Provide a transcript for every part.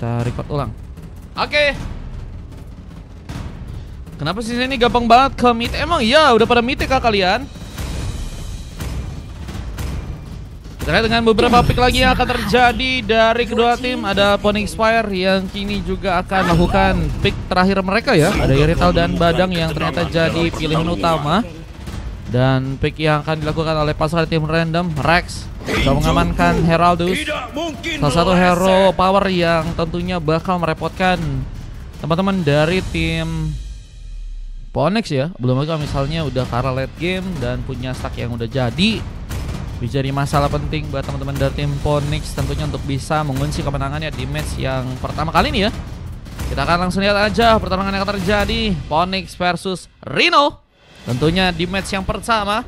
kita record ulang. Oke. Kenapa sih ini gampang banget ke meet? Emang ya udah pada meet kah kalian? Kita lihat dengan beberapa pick lagi yang akan terjadi dari kedua tim. Ada Phoenix Fire yang kini juga akan melakukan pick terakhir mereka ya. Ada Irital dan Badang yang ternyata jadi pilihan utama. Dan pick yang akan dilakukan oleh pasukan tim random Rex coba mengamankan Heraldus, salah satu hero power yang tentunya bakal merepotkan teman-teman dari tim Phoenix ya. Belum lagi misalnya udah kalah late game dan punya stack yang udah jadi, bisa jadi masalah penting buat teman-teman dari tim Phoenix tentunya untuk bisa mengunci kemenangannya di match yang pertama kali ini ya. Kita akan langsung lihat aja pertarungan yang akan terjadi Phoenix versus Rino tentunya di match yang pertama.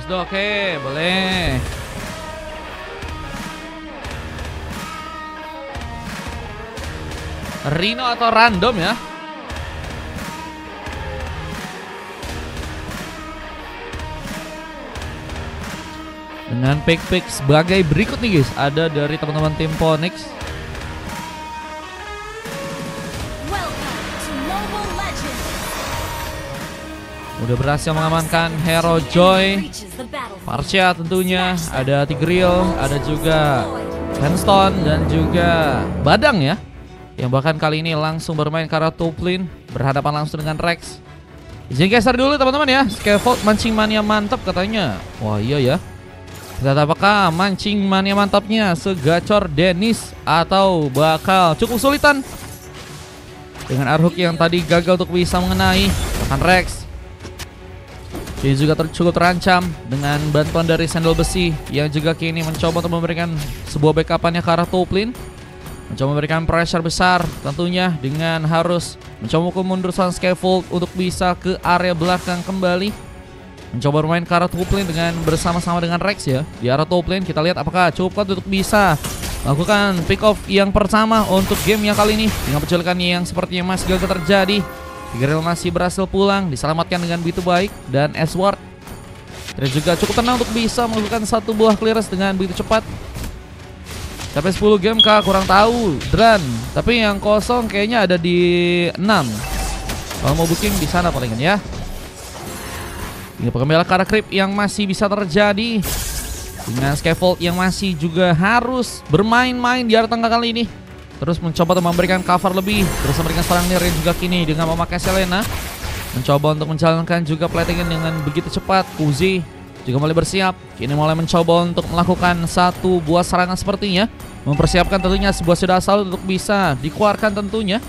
Oke, boleh. Rino atau random ya. Dengan pick-pick sebagai berikut nih guys. Ada dari teman-teman tim Phoenix. Udah berhasil mengamankan hero Joy, Marcia tentunya, ada Tigreal, ada juga Handstone dan juga Badang ya. Yang bahkan kali ini langsung bermain ke arah top lane, berhadapan langsung dengan Rex. Izin geser dulu teman-teman ya. Scaffold mancing mania mantap katanya. Wah iya ya. Kita lihat apakah mancing mania mantapnya segacor Dennis atau bakal cukup sulitan dengan Arhuk yang tadi gagal untuk bisa mengenai bahkan Rex. Ini juga cukup terancam dengan bantuan dari Sandal Besi yang juga kini mencoba untuk memberikan sebuah backupannya ke arah top lane. Mencoba memberikan pressure besar tentunya dengan harus mencoba mundur sang Scaffold untuk bisa ke area belakang kembali. Mencoba bermain ke arah top lane dengan bersama-sama dengan Rex ya. Di arah top lane kita lihat apakah cukup kuat untuk bisa melakukan pick off yang pertama untuk game yang kali ini. Dengan penculikan yang sepertinya masih gagal terjadi. Tigreal masih berhasil pulang, diselamatkan dengan begitu baik. Dan Edward terus juga cukup tenang untuk bisa melakukan satu buah clearance dengan begitu cepat. Sampai 10 game kah? Kurang tahu Dran. Tapi yang kosong kayaknya ada di 6. Kalau mau booking di sana palingan ya. Ini pengembala karena creep yang masih bisa terjadi dengan Scaffold yang masih juga harus bermain-main di area tengah kali ini. Terus mencoba untuk memberikan cover lebih bersama dengan seorang Nier yang juga kini dengan memakai Selena mencoba untuk menjalankan juga platingan dengan begitu cepat. Uzi juga mulai bersiap, kini mulai mencoba untuk melakukan satu buah serangan sepertinya, mempersiapkan tentunya sebuah sudah asal untuk bisa dikeluarkan tentunya.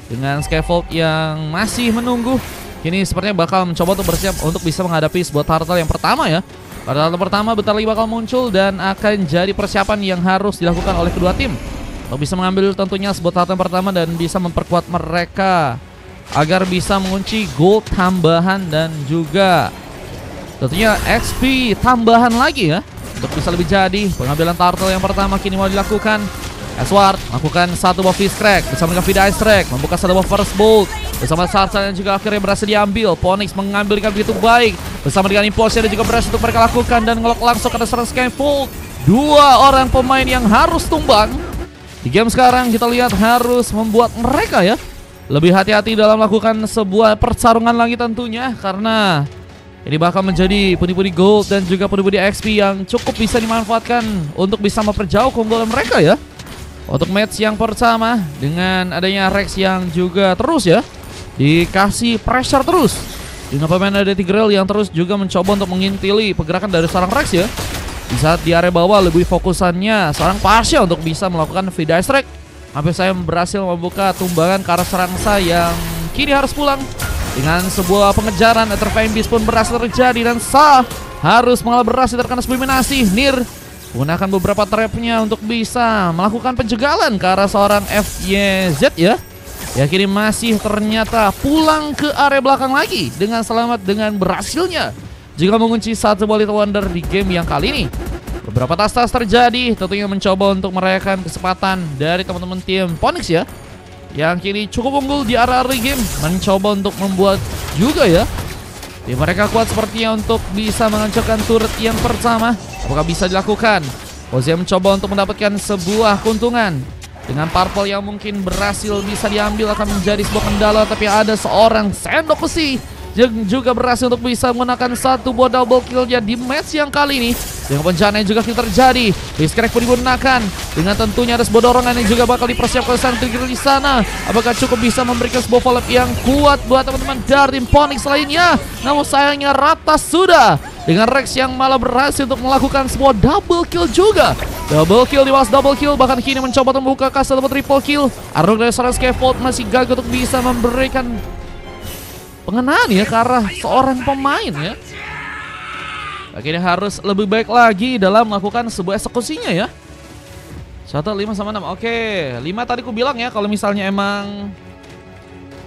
Dengan Scaffold yang masih menunggu, kini sepertinya bakal mencoba untuk bersiap untuk bisa menghadapi sebuah turtle yang pertama ya. Pada turtle pertama bentar lagi bakal muncul dan akan jadi persiapan yang harus dilakukan oleh kedua tim untuk bisa mengambil tentunya sebuah tahap yang pertama dan bisa memperkuat mereka agar bisa mengunci gold tambahan dan juga tentunya XP tambahan lagi ya. Untuk bisa lebih jadi pengambilan turtle yang pertama kini mau dilakukan. Edward melakukan satu buah Fist Crack bersama dengan Vida Ice Track, membuka satu buah First Bolt bersama Sarsan yang juga akhirnya berhasil diambil. Phoenix mengambil dengan begitu baik bersama dengan Impulse yang juga berhasil untuk mereka lakukan dan ngelok langsung ke atas seorang Scaffold. Dua orang pemain yang harus tumbang. Di game sekarang kita lihat harus membuat mereka ya lebih hati-hati dalam melakukan sebuah pertarungan lagi tentunya, karena ini bakal menjadi pundi-pundi gold dan juga pundi-pundi XP yang cukup bisa dimanfaatkan untuk bisa memperjauh keunggulan mereka ya. Untuk match yang pertama dengan adanya Rex yang juga terus ya dikasih pressure terus dengan pemain ada Tigreal yang terus juga mencoba untuk mengintili pergerakan dari seorang Rex ya. Di saat di area bawah lebih fokusannya seorang Pasha untuk bisa melakukan Vida Ice Track. Hampir saya berhasil membuka tumbangan ke arah Serangsa yang kini harus pulang. Dengan sebuah pengejaran Etherflame Beast pun berhasil terjadi dan Sa harus mengalah berhasil terkena eliminasi. Nir menggunakan beberapa trapnya untuk bisa melakukan penjegalan ke arah seorang FYZ ya. Ya kini masih ternyata pulang ke area belakang lagi dengan selamat dengan berhasilnya jika mengunci satu buah Little Wonder di game yang kali ini. Beberapa tas-tas terjadi tentunya mencoba untuk merayakan kesempatan dari teman-teman tim Phoenix ya, yang kini cukup unggul di area early game, mencoba untuk membuat juga ya Tim mereka kuat sepertinya untuk bisa menghancurkan turret yang pertama. Apakah bisa dilakukan? Ozia mencoba untuk mendapatkan sebuah keuntungan. Dengan purple yang mungkin berhasil bisa diambil akan menjadi sebuah kendala. Tapi ada seorang sendok besi yang juga berhasil untuk bisa menggunakan satu buah double kill-nya di match yang kali ini. Dengan bencana yang juga terjadi, Blitzcrank pun digunakan. Dengan tentunya ada sebuah dorongan yang juga bakal dipersiapkan sang Trigger di sana. Apakah cukup bisa memberikan sebuah follow-up yang kuat buat teman-teman dari tim Phoenix lainnya? Namun sayangnya rata sudah. Dengan Rex yang malah berhasil untuk melakukan sebuah double kill juga. Double kill di bawah double kill, bahkan kini mencoba membuka kasih dapat triple kill. Arnold dari seorang Scaffold masih gagal untuk bisa memberikan pengenaan ya ke arah seorang pemain ya. Akhirnya harus lebih baik lagi dalam melakukan sebuah eksekusinya ya. 1, 5 sama 6. Oke, 5 tadi ku bilang ya, kalau misalnya emang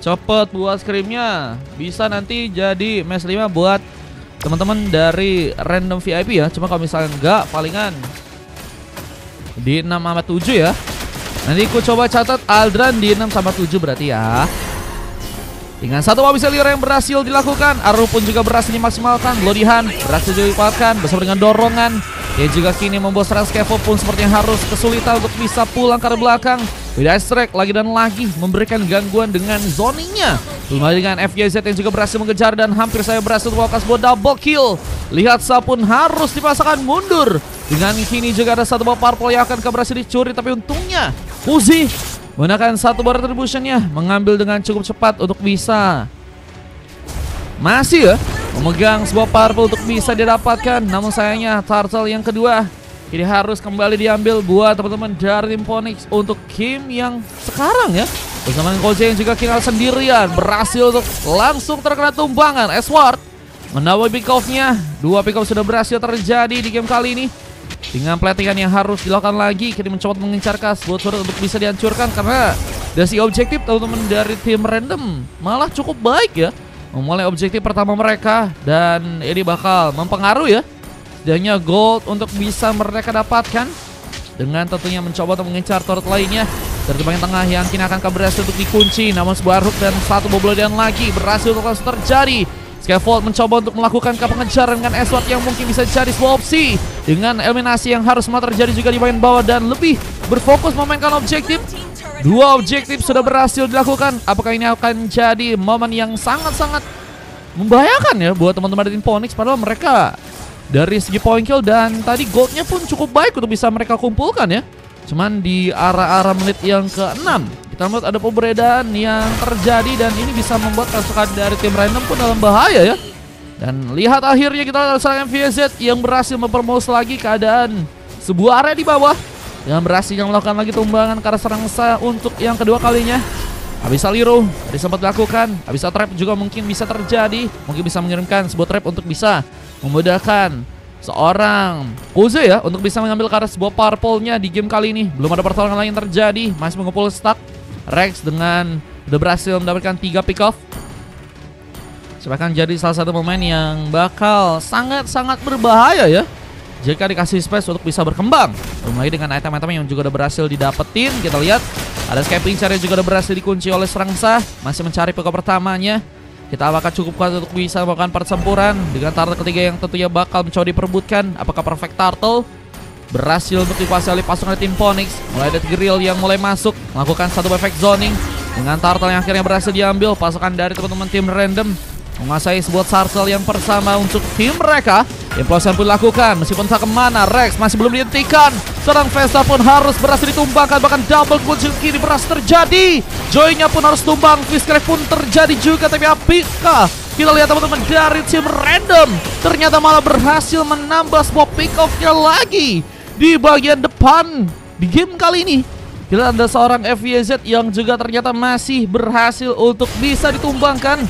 cepet buat scrimnya bisa nanti jadi match 5 buat teman-teman dari random VIP ya. Cuma kalau misalnya enggak, palingan di 6 sama 7 ya. Nanti ku coba catat Aldran di 6 sama 7 berarti ya. Dengan satu mobil selir yang berhasil dilakukan, Aru pun juga berhasil dimaksimalkan. Bloody Hand berhasil dilibatkan bersama dengan dorongan. Dia juga kini membuat serangan Scaffold pun sepertinya harus kesulitan untuk bisa pulang ke arah belakang. Blitzcrank lagi dan lagi memberikan gangguan dengan zoningnya. Belum dengan FYZ yang juga berhasil mengejar dan hampir saya berhasil melakukan sebuah double kill. Lihat pun harus dipasangkan mundur. Dengan kini juga ada satu buah purple yang akan berhasil dicuri, tapi untungnya Uzi menggunakan satu buah retributionnya, mengambil dengan cukup cepat untuk bisa masih ya memegang sebuah purple untuk bisa didapatkan. Namun sayangnya turtle yang kedua ini harus kembali diambil buat teman-teman dari tim Phoenix untuk game yang sekarang ya. Bersama Koze yang juga tinggal sendirian, berhasil untuk langsung terkena tumbangan. Sword menawar pick off-nya. 2 pick off sudah berhasil terjadi di game kali ini. Dengan pelatihan yang harus dilakukan lagi, kita mencoba mengincar buat turret untuk bisa dihancurkan. Karena dari si objektif teman-teman dari tim random malah cukup baik ya, memulai objektif pertama mereka. Dan ini bakal mempengaruhi ya setidaknya gold untuk bisa mereka dapatkan. Dengan tentunya mencoba untuk mengincar turret lainnya dari bagian tengah yang kini akan berhasil untuk dikunci. Namun sebuah hook dan satu boblodian lagi berhasil untuk langsung terjadi. Scaffold mencoba untuk melakukan pengejaran dengan Sword yang mungkin bisa jadi sebuah opsi. Dengan eliminasi yang harus semua terjadi juga di bagian bawah dan lebih berfokus memainkan objektif. 2 objektif sudah berhasil dilakukan. Apakah ini akan jadi momen yang sangat-sangat membahayakan ya buat teman-teman dari tim Phoenix? Padahal mereka dari segi point kill dan tadi goldnya pun cukup baik untuk bisa mereka kumpulkan ya. Cuman di arah-arah menit yang ke-6 kita melihat ada pemberedan yang terjadi dan ini bisa membuat pasukan dari tim random pun dalam bahaya ya. Dan lihat akhirnya kita lihat serangan FYZ yang berhasil mempermos lagi keadaan sebuah area di bawah. Yang berhasil melakukan lagi tumbangan ke arah serangsa untuk yang kedua kalinya. Habis Liru tadi sempat dilakukan. Habis trap juga mungkin bisa terjadi. Mungkin bisa mengirimkan sebuah trap untuk bisa memudahkan seorang Koze ya untuk bisa mengambil ke arah sebuah purple-nya di game kali ini. Belum ada pertolongan lain terjadi. Masih mengumpul stack. Rex dengan udah berhasil mendapatkan 3 pick off. Bahkan jadi salah satu pemain yang bakal sangat-sangat berbahaya ya jika dikasih space untuk bisa berkembang. Belum lagi dengan item-item yang juga udah berhasil didapetin. Kita lihat ada Scamping yang juga udah berhasil dikunci oleh Serangsa. Masih mencari pick off pertamanya. Kita apakah cukup kuat untuk bisa melakukan pertempuran dengan turtle ketiga yang tentunya bakal mencoba diperebutkan. Apakah perfect turtle berhasil untuk dikuasai oleh pasukan tim Phoenix. Mulai ada Grill yang mulai masuk melakukan satu perfect zoning dengan turtle yang akhirnya berhasil diambil. Pasukan dari teman-teman tim random menguasai sebuah turtle yang pertama untuk tim mereka. Implosion pun dilakukan meskipun tak kemana. Rex masih belum dihentikan. Serang Vesta pun harus berhasil ditumbangkan. Bahkan double kunci kiri berhasil terjadi. Joy-nya pun harus tumbang. Blitzcrank pun terjadi juga. Tapi apakah kita lihat teman-teman dari tim random ternyata malah berhasil menambah sebuah pick off-nya lagi di bagian depan di game kali ini. Kita ada seorang FYZ yang juga ternyata masih berhasil untuk bisa ditumbangkan.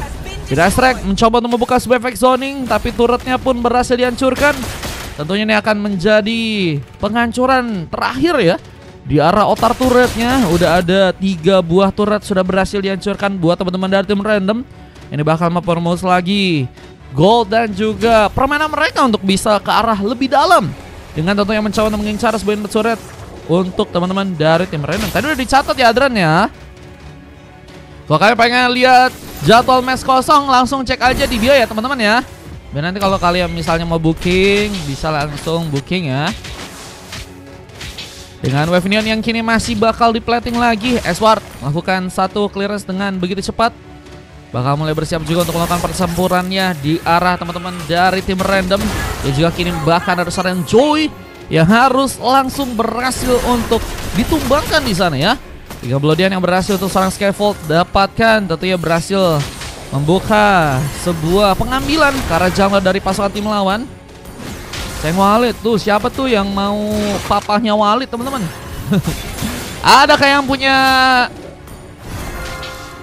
Blitzcrank mencoba untuk membuka sebuah efek zoning, tapi turretnya pun berhasil dihancurkan. Tentunya ini akan menjadi penghancuran terakhir ya. Di arah otar turretnya udah ada 3 buah turret sudah berhasil dihancurkan buat teman-teman dari tim random. Ini bakal mempermos lagi gold dan juga permainan mereka untuk bisa ke arah lebih dalam. Dengan tentunya mencoba untuk mengincar sebuah turret untuk teman-teman dari tim random. Tadi udah dicatat ya Adran ya. Kalau kalian pengen lihat jadwal match kosong, langsung cek aja di bio ya teman-teman ya. Biar nanti kalau kalian misalnya mau booking, bisa langsung booking ya. Dengan Wave Neon yang kini masih bakal diplating lagi, Edward melakukan satu clearance dengan begitu cepat. Bakal mulai bersiap juga untuk melakukan pertempurannya di arah teman-teman dari tim random. Dan juga kini bahkan ada seorang Joy yang harus langsung berhasil untuk ditumbangkan di sana ya. 3 bloodian yang berhasil untuk seorang Scaffold dapatkan, tentunya berhasil membuka sebuah pengambilan ke arah jungler dari pasukan tim lawan. Sayang Walid tuh, siapa tuh yang mau papahnya Walid teman-teman? Ada kayak yang punya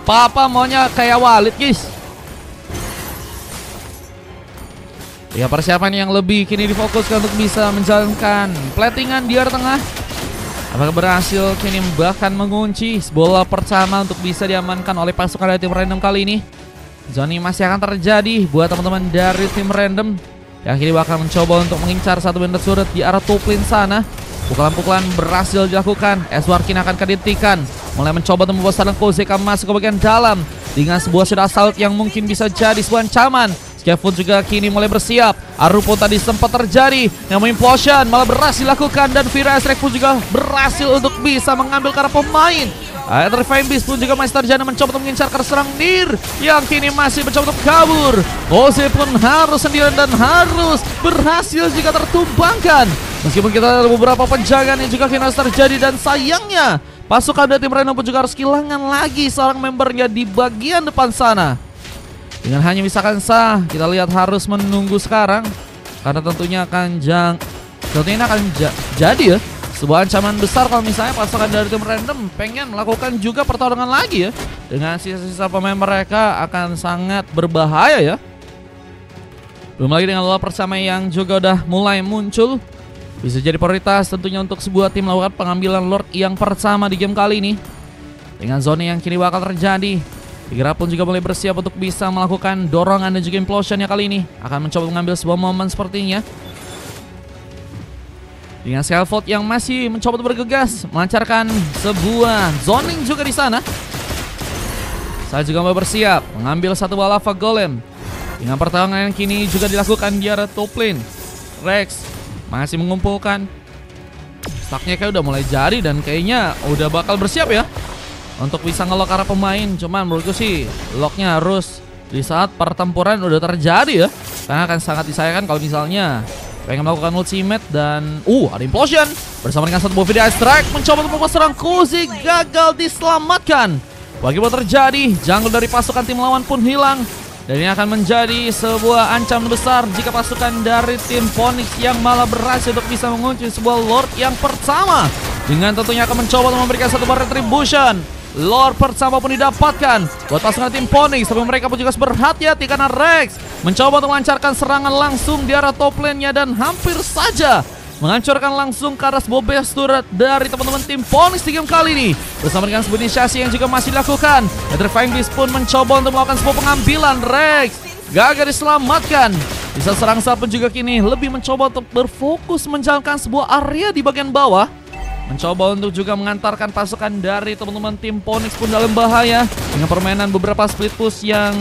papa maunya kayak Walid guys. Ya, persiapan yang lebih kini difokuskan untuk bisa menjalankan platingan di area tengah. Apakah berhasil kini bahkan mengunci bola pertama untuk bisa diamankan oleh pasukan dari tim random kali ini. Zoni masih akan terjadi buat teman-teman dari tim random yang kini bakal mencoba untuk mengincar satu benda surut di arah top lane sana. Pukulan-pukulan berhasil dilakukan. Edward kini akan dihentikan. Mulai mencoba untuk membawa serangan Kozeka masuk ke bagian dalam dengan sebuah shot assault yang mungkin bisa jadi sebuah ancaman. Scaffold juga kini mulai bersiap. Aru pun tadi sempat terjadi, namun implosion malah berhasil dilakukan. Dan Vira Esrek pun juga berhasil untuk bisa mengambil karena pemain Aether Flame Beast pun juga masih terjadi mencoba untuk mengincar serang Nir yang kini masih mencoba untuk kabur. Ose pun harus sendirian dan harus berhasil jika tertumbangkan. Meskipun kita ada beberapa penjagaan yang juga kini harus terjadi, dan sayangnya pasukan dari tim Reno pun juga harus kehilangan lagi seorang membernya di bagian depan sana. Dengan hanya misalkan sah, kita lihat harus menunggu sekarang karena tentunya akan jadi ya sebuah ancaman besar kalau misalnya pasukan dari tim random pengen melakukan juga pertarungan lagi ya. Dengan sisa-sisa pemain mereka akan sangat berbahaya ya. Belum lagi dengan Lord bersama yang juga udah mulai muncul. Bisa jadi prioritas tentunya untuk sebuah tim melakukan pengambilan Lord yang pertama di game kali ini. Dengan zona yang kini bakal terjadi, Tigra pun juga mulai bersiap untuk bisa melakukan dorongan dan juga implosionnya kali ini. Akan mencoba mengambil sebuah momen sepertinya. Dengan Scaffold yang masih mencoba untuk bergegas melancarkan sebuah zoning juga di sana. Saya juga mau bersiap mengambil satu buah lava golem. Dengan pertarungan yang kini juga dilakukan di arah top lane. Rex masih mengumpulkan. Stacknya kayak udah mulai jadi dan kayaknya udah bakal bersiap ya untuk bisa ngelok arah pemain. Cuman menurutku sih locknya harus di saat pertempuran udah terjadi ya, karena akan sangat disayangkan kalau misalnya pengen melakukan ultimate dan ada implosion bersama dengan satu buah video strike mencoba untuk membuat serang Kuzi gagal diselamatkan. Bagaimana terjadi, jungle dari pasukan tim lawan pun hilang, dan ini akan menjadi sebuah ancaman besar jika pasukan dari tim Phoenix yang malah berhasil untuk bisa mengunci sebuah Lord yang pertama, dengan tentunya akan mencoba untuk memberikan satu bar retribution. Lord pertama pun didapatkan buat pasukan tim Phoenix, tapi mereka pun juga berhati-hati karena Rex mencoba untuk melancarkan serangan langsung di arah top lane-nya dan hampir saja menghancurkan langsung ke arah sebuah base turret dari teman-teman tim Phoenix di game kali ini. Bersama dengan sebuah inisiasi yang juga masih dilakukan, Electrifying Beast pun mencoba untuk melakukan sebuah pengambilan. Rex gagal diselamatkan. Bisa serang saat pun juga kini lebih mencoba untuk berfokus menjalankan sebuah area di bagian bawah, mencoba untuk juga mengantarkan pasukan dari teman-teman tim Phoenix pun dalam bahaya dengan permainan beberapa split push yang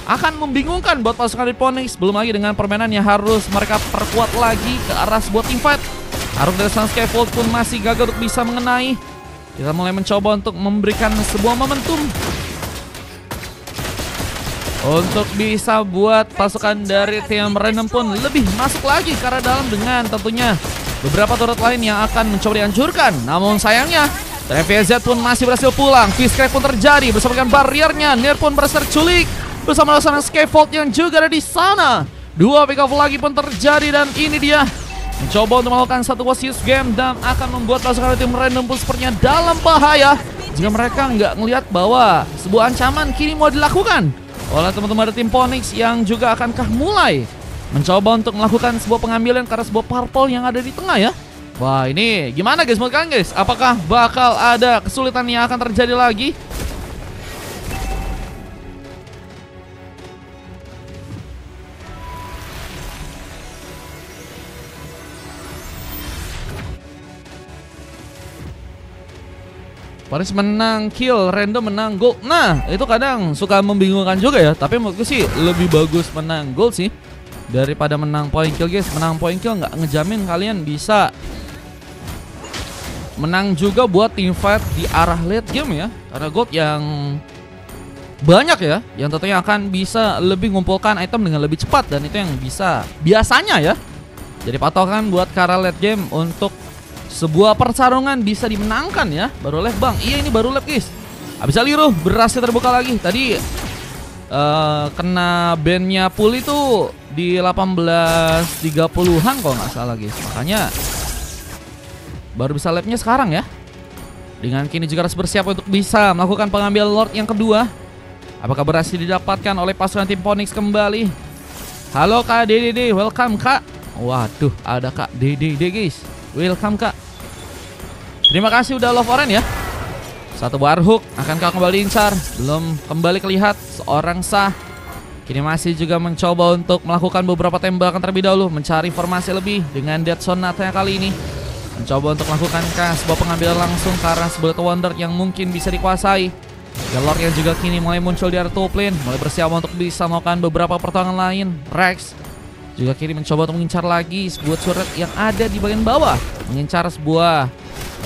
akan membingungkan buat pasukan dari Phoenix. Belum lagi dengan permainan yang harus mereka perkuat lagi ke arah sebuah teamfight. Aruk dari sang Scaffold pun masih gagal untuk bisa mengenai. Kita mulai mencoba untuk memberikan sebuah momentum untuk bisa buat pasukan dari tim random pun lebih masuk lagi ke arah dalam dengan tentunya beberapa turret lain yang akan mencoba dihancurkan. Namun sayangnya TVZ pun masih berhasil pulang. Fishcraft pun terjadi bersama dengan barriernya. Nir pun berhasil culik bersama dengan Scaffold yang juga ada di sana. Dua pick off lagi pun terjadi, dan ini dia mencoba untuk melakukan satu serious game dan akan membuat pasukan tim random pun sepertinya dalam bahaya jika mereka nggak ngelihat bahwa sebuah ancaman kini mau dilakukan oleh teman-teman dari tim Phoenix yang juga akankah mulai mencoba untuk melakukan sebuah pengambilan karena sebuah purple yang ada di tengah ya. Wah, ini gimana guys menurut kalian guys? Apakah bakal ada kesulitan yang akan terjadi lagi? Paris menang kill, random menang gold. Nah, itu kadang suka membingungkan juga ya. Tapi menurutku sih lebih bagus menang gold sih daripada menang point kill guys. Menang point kill nggak ngejamin kalian bisa menang juga buat team fight di arah late game ya. Karena gold yang banyak ya, yang tentunya akan bisa lebih ngumpulkan item dengan lebih cepat. Dan itu yang bisa biasanya ya jadi patokan buat ke arah late game untuk sebuah pertarungan bisa dimenangkan ya. Baru lap bang, iya ini baru lap guys. Habis Liru berhasil terbuka lagi. Tadi kena bandnya Pool itu di 18.30-an kalau nggak salah guys. Makanya baru bisa lapnya sekarang ya. Dengan kini juga harus bersiap untuk bisa melakukan pengambilan Lord yang kedua. Apakah berhasil didapatkan oleh pasukan tim Phoenix kembali? Halo Kak DDD, welcome Kak. Waduh, ada Kak DDD guys. Welcome Kak. Terima kasih udah love orange ya. Satu buah hook, akankah kembali incar? Belum kembali kelihat seorang Sah. Kini masih juga mencoba untuk melakukan beberapa tembakan terlebih dahulu, mencari formasi lebih dengan Dead Sonata kali ini. Mencoba untuk melakukan sebuah pengambilan langsung ke arah Bullet Wonder yang mungkin bisa dikuasai. Galor yang juga kini mulai muncul di area top lane, mulai bersiap untuk bisa melakukan beberapa pertolongan lain. Rex juga kini mencoba untuk mengincar lagi sebuah surat yang ada di bagian bawah. Mengincar sebuah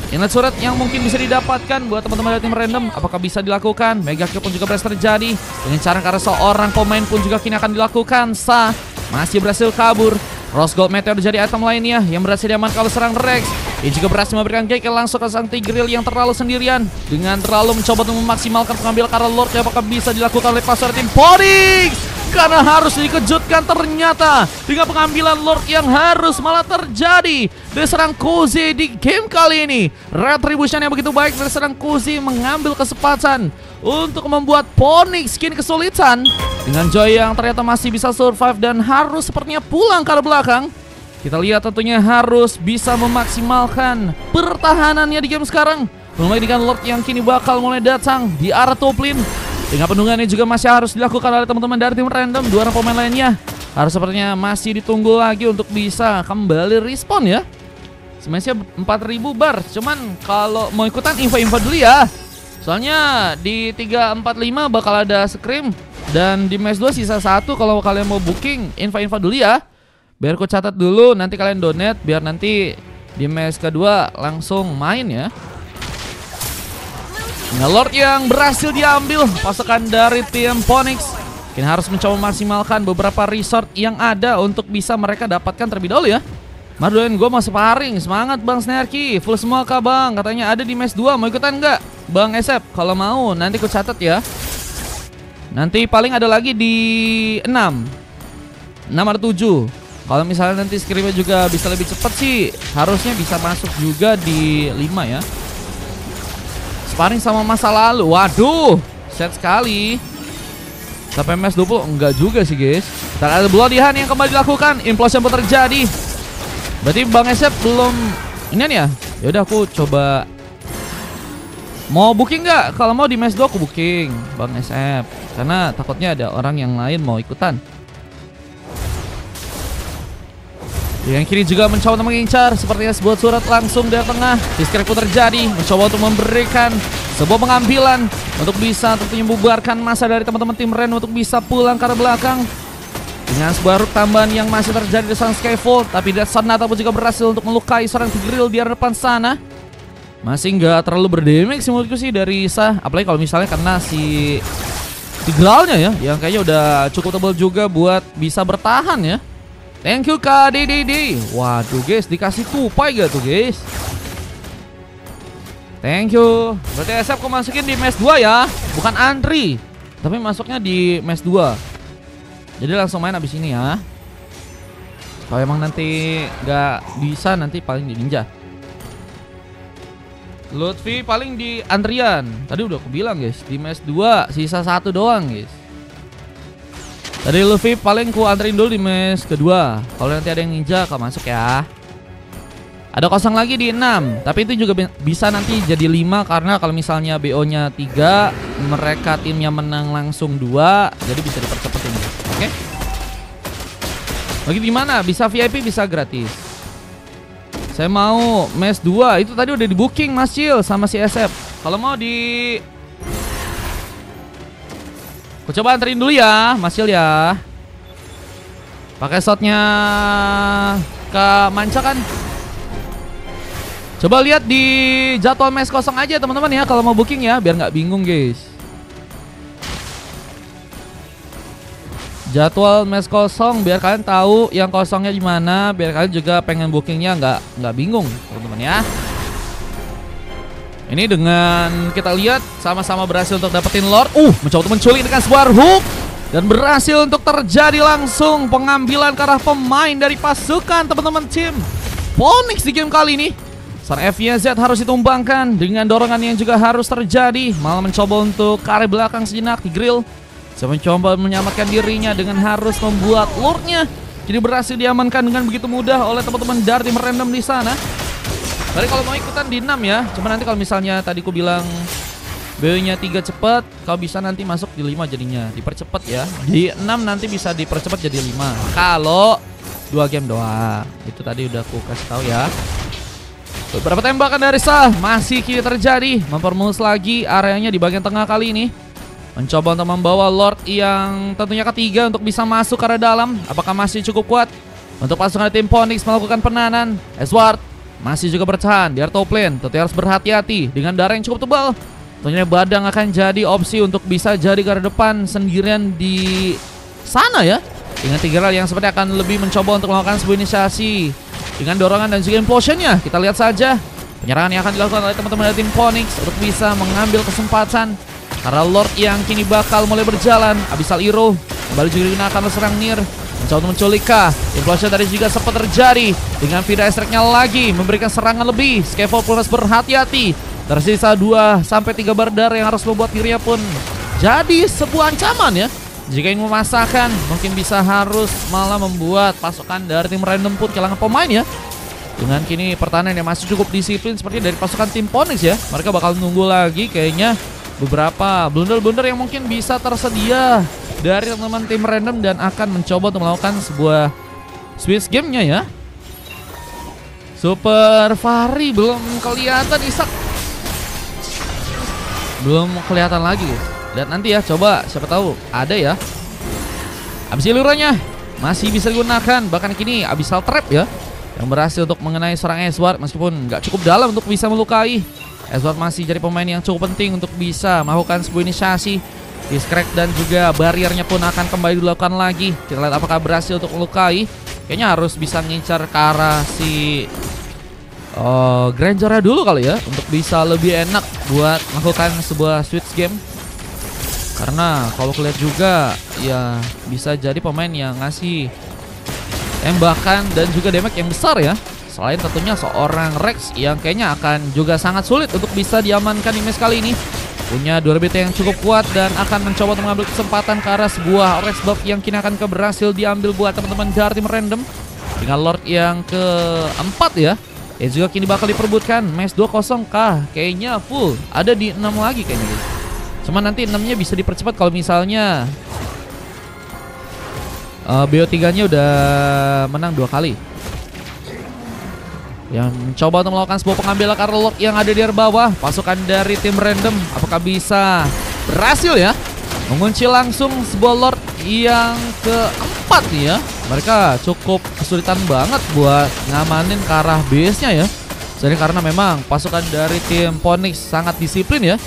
inlet surat yang mungkin bisa didapatkan buat teman-teman dari tim random. Apakah bisa dilakukan? Mega kill pun juga berhasil terjadi. Pengincaran karena seorang pemain pun juga kini akan dilakukan. Sah masih berhasil kabur. Rose Gold Meteor jadi item lainnya yang berhasil diamankan kalau serang Rex. Ia juga berhasil memberikan kick langsung ke sang Tigreal yang terlalu sendirian. Dengan terlalu mencoba untuk memaksimalkan pengambil karena Lord. Apakah bisa dilakukan oleh pasukan tim Phoenix? Karena harus dikejutkan ternyata dengan pengambilan Lord yang harus malah terjadi dari serang Koze di game kali ini. Retribution yang begitu baik dari serang Koze mengambil kesempatan untuk membuat Phoenix kini kesulitan. Dengan Joy yang ternyata masih bisa survive dan harus sepertinya pulang ke arah belakang. Kita lihat tentunya harus bisa memaksimalkan pertahanannya di game sekarang. Mulai dengan Lord yang kini bakal mulai datang di arah top lane. Dengan penunggannya juga masih harus dilakukan oleh teman-teman dari tim random. Dua orang pemain lainnya harus sepertinya masih ditunggu lagi untuk bisa kembali respawn ya. Smashnya 4000 bar. Cuman kalau mau ikutan info-info dulu ya. Soalnya di 345 bakal ada scrim. Dan di match 2 sisa 1. Kalau kalian mau booking info-info dulu ya. Biar aku catat dulu, nanti kalian donate. Biar nanti di match kedua langsung main ya. Nah, Lord yang berhasil diambil pasukan dari tim Phoenix. Kini harus mencoba memaksimalkan beberapa resort yang ada untuk bisa mereka dapatkan terlebih dahulu ya. Marduin gue mau sparring. Semangat Bang Snarky. Full semua kah Bang? Katanya ada di match 2. Mau ikutan nggak Bang Esep? Kalau mau nanti ku catat ya. Nanti paling ada lagi di 6 atau 7. Kalau misalnya nanti skrimnya juga bisa lebih cepat sih, harusnya bisa masuk juga di 5 ya. Sparring sama masa lalu. Waduh, set sekali. Sampai match 20 enggak juga sih guys. Dan ada Bloody Hand yang kembali dilakukan. Implosion pun terjadi. Berarti Bang Esep belum ini ya. Ya udah aku coba. Mau booking nggak? Kalau mau di match 2 aku booking Bang Esep. Karena takutnya ada orang yang lain mau ikutan. Yang kiri juga mencoba untuk mengincar. Sepertinya sebuah surat langsung dari tengah. Disconnect pun terjadi. Mencoba untuk memberikan sebuah pengambilan untuk bisa tentunya membubarkan masa dari teman-teman tim Ren untuk bisa pulang ke arah belakang. Dengan sebuah rook tambahan yang masih terjadi di sang Skyfall. Tapi Death Sonata pun juga berhasil untuk melukai seorang Tigreal di arah depan sana. Masih nggak terlalu berdamage sih menurutku sih dari Sah. Apalagi kalau misalnya kena si Tigrealnya ya, yang kayaknya udah cukup tebal juga buat bisa bertahan ya. Thank you Kak DDD. Waduh guys, dikasih tupai gak tuh guys? Thank you. Berarti SF aku masukin di match 2 ya. Bukan antri, tapi masuknya di match 2. Jadi langsung main abis ini ya. Kalau emang nanti gak bisa, nanti paling di ninja. Lutfi paling di antrian. Tadi udah aku bilang guys, di match 2 sisa 1 doang guys. Tadi Luffy paling ku anterin dulu di match kedua. Kalau nanti ada yang ninja kau masuk ya. Ada kosong lagi di 6. Tapi itu juga bisa nanti jadi 5. Karena kalau misalnya BO nya 3, mereka timnya menang langsung 2. Jadi bisa dipercepat ini. Oke. Lagi gimana? Bisa VIP, bisa gratis. Saya mau match 2. Itu tadi udah di booking Mas Cil sama si SF. Kalau mau di aku coba anterin dulu ya, Masil ya. Pakai shotnya ke Manca kan. Coba lihat di jadwal match kosong aja teman-teman ya kalau mau booking ya, biar nggak bingung guys. Jadwal match kosong biar kalian tahu yang kosongnya di mana, biar kalian juga pengen bookingnya nggak bingung teman-teman ya. Ini dengan kita lihat sama-sama berhasil untuk dapetin Lord. Mencoba untuk menculik dengan sebuah hook dan berhasil untuk terjadi langsung pengambilan ke arah pemain dari pasukan teman-teman tim Phoenix di game kali ini. Seorang FYZ harus ditumbangkan dengan dorongan yang juga harus terjadi. Malah mencoba untuk ke arah belakang sejenak di grill. Saya mencoba menyelamatkan dirinya dengan harus membuat Lordnya. Jadi berhasil diamankan dengan begitu mudah oleh teman-teman dari tim random di sana. Tadi kalau mau ikutan di 6 ya. Cuma nanti kalau misalnya tadi ku bilang BO-nya 3 cepat, kau bisa nanti masuk di 5 jadinya. Dipercepat ya. Di 6 nanti bisa dipercepat jadi 5. Kalau 2 game doang. Itu tadi udah aku kasih tahu ya. Beberapa tembakan dari Sah masih kini terjadi. Mempermulus lagi areanya di bagian tengah kali ini. Mencoba untuk membawa Lord yang tentunya ketiga untuk bisa masuk ke arah dalam. Apakah masih cukup kuat untuk pasukan tim Phoenix melakukan penahanan? Edward masih juga bertahan di area top lane. Tentunya harus berhati-hati dengan darah yang cukup tebal. Tentunya Badang akan jadi opsi untuk bisa jadi garda depan sendirian di sana ya. Dengan Tigreal yang seperti akan lebih mencoba untuk melakukan sebuah inisiasi dengan dorongan dan juga implosionnya. Kita lihat saja penyerangan yang akan dilakukan oleh teman-teman dari tim Phoenix untuk bisa mengambil kesempatan. Karena Lord yang kini bakal mulai berjalan. Abyssal Hero kembali juga digunakan untuk serang Nier. Mencoba untuk menculik K. Implosion tadi juga sempat terjadi. Dengan Vida Strike-nya lagi memberikan serangan lebih. Scaffold pun harus berhati-hati. Tersisa 2-3 bardar yang harus membuat dirinya pun jadi sebuah ancaman ya. Jika ingin memasakkan, mungkin bisa harus malah membuat pasukan dari tim random pun kehilangan pemain ya. Dengan kini pertahanan yang masih cukup disiplin seperti dari pasukan tim Phoenix ya. Mereka bakal nunggu lagi kayaknya beberapa blunder-blunder yang mungkin bisa tersedia dari teman-teman tim random dan akan mencoba untuk melakukan sebuah switch gamenya ya. Super Fahri belum kelihatan, Isak belum kelihatan lagi guys. Lihat nanti ya, coba siapa tahu ada ya. Abyssal Hero-nya masih bisa digunakan, bahkan kini Abyssal Trap ya yang berhasil untuk mengenai seorang Edward meskipun nggak cukup dalam untuk bisa melukai. Edward masih jadi pemain yang cukup penting untuk bisa melakukan sebuah inisiasi. Discrack dan juga bariernya pun akan kembali dilakukan lagi. Kita lihat apakah berhasil untuk melukai. Kayaknya harus bisa ngincar ke arah si Granger dulu kali ya, untuk bisa lebih enak buat melakukan sebuah switch game. Karena kalau kalian juga ya bisa jadi pemain yang ngasih tembakan dan juga damage yang besar ya. Selain tentunya seorang Rex yang kayaknya akan juga sangat sulit untuk bisa diamankan di match kali ini. Punya durability yang cukup kuat dan akan mencoba untuk mengambil kesempatan ke arah sebuah Rex buff yang kini akan berhasil diambil buat teman-teman dari tim random. Dengan Lord yang keempat ya. Yang juga kini bakal diperbutkan match 2-0 kah? Kayaknya full. Ada di 6 lagi kayaknya. Cuma nanti 6-nya bisa dipercepat kalau misalnya BO3-nya udah menang 2 kali. Yang mencoba untuk melakukan sebuah pengambilan karena Lord yang ada di area bawah. Pasukan dari tim random apakah bisa berhasil ya mengunci langsung sebuah Lord yang keempat nih ya. Mereka cukup kesulitan banget buat ngamanin ke arah base-nya ya. Jadi karena memang pasukan dari tim Phoenix sangat disiplin ya.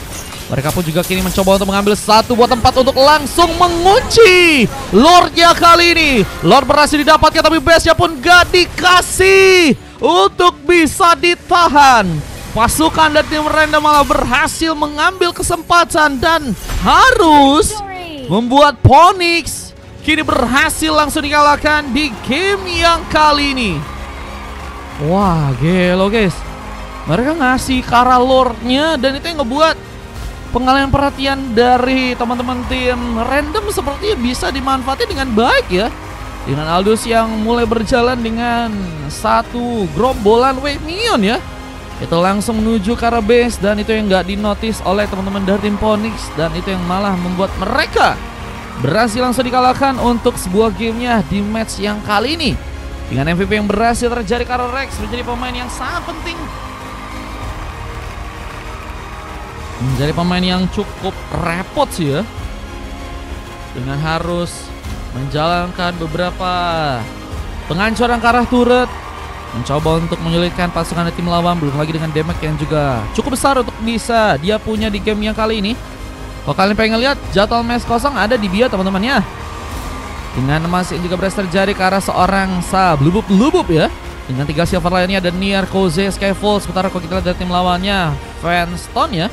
Mereka pun juga kini mencoba untuk mengambil 1 buat 4 untuk langsung mengunci Lordnya kali ini. Lord berhasil didapatkan tapi base-nya pun gak dikasih untuk bisa ditahan. Pasukan dari tim random malah berhasil mengambil kesempatan dan harus membuat Phoenix kini berhasil langsung dikalahkan di game yang kali ini. Wah gelo guys. Mereka ngasih ke arah Lordnya dan itu yang ngebuat pengalihan perhatian dari teman-teman tim random sepertinya bisa dimanfaatkan dengan baik ya. Dengan Aldous yang mulai berjalan dengan 1 gerombolan wave minion ya. Itu langsung menuju ke arah base dan itu yang gak dinotis oleh teman-teman dari tim Phoenix. Dan itu yang malah membuat mereka berhasil langsung dikalahkan untuk sebuah gamenya di match yang kali ini. Dengan MVP yang berhasil terjadi karena Rex menjadi pemain yang sangat penting menjadi pemain yang cukup repot sih ya, dengan harus menjalankan beberapa penghancuran ke arah turret, mencoba untuk menyulitkan pasukan tim lawan, belum lagi dengan damage yang juga cukup besar untuk bisa dia punya di game yang kali ini. Kalau kalian pengen lihat jadwal match kosong ada di bio teman-teman ya. Dengan masih juga berhasil terjadi ke arah seorang Blubub ya. Dengan 3 silver lainnya ada Nier, Koze, Skyfall. Sementara kalau kita lihat dari tim lawannya Fanston ya,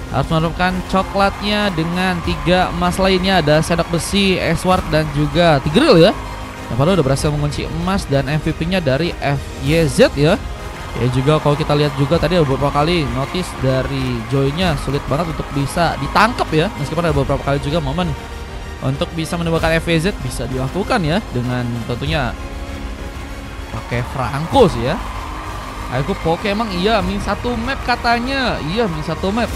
harus menemukan coklatnya dengan 3 emas lainnya. Ada Sedok Besi, Esward dan juga Tigreal ya. Yang padahal udah berhasil mengunci emas dan MVP-nya dari FYZ ya. Ya juga kalau kita lihat juga tadi ada beberapa kali notice dari Joy-nya sulit banget untuk bisa ditangkap ya. Meskipun ada beberapa kali juga momen untuk bisa menembakkan FYZ bisa dilakukan ya, dengan tentunya pakai Franco sih ya. Aku Poke emang iya min 1 map katanya. Iya min 1 map.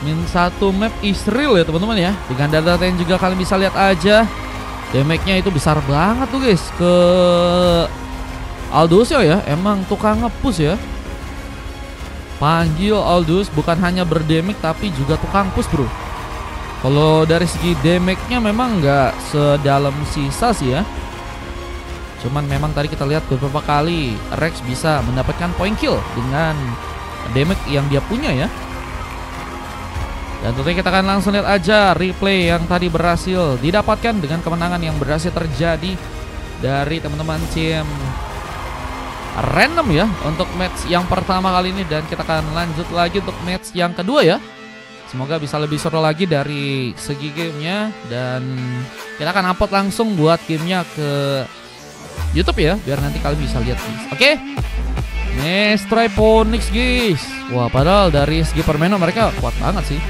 Min 1 map Israel ya teman-teman ya. Dengan data yang juga kalian bisa lihat aja, damage-nya itu besar banget tuh guys ke Aldous ya. Emang tukang nge-push ya. Panggil Aldous bukan hanya berdamage tapi juga tukang push bro. Kalau dari segi damage-nya memang nggak sedalam sisa sih ya. Cuman memang tadi kita lihat beberapa kali Rex bisa mendapatkan point kill dengan damage yang dia punya ya. Dan tentunya kita akan langsung lihat aja replay yang tadi berhasil didapatkan dengan kemenangan yang berhasil terjadi dari teman-teman tim random ya untuk match yang pertama kali ini. Dan kita akan lanjut lagi untuk match yang kedua ya. Semoga bisa lebih seru lagi dari segi gamenya, dan kita akan upload langsung buat gamenya ke YouTube ya, biar nanti kalian bisa lihat guys. Oke. Next try Phoenix guys. Wah, padahal dari segi permainan mereka kuat banget sih.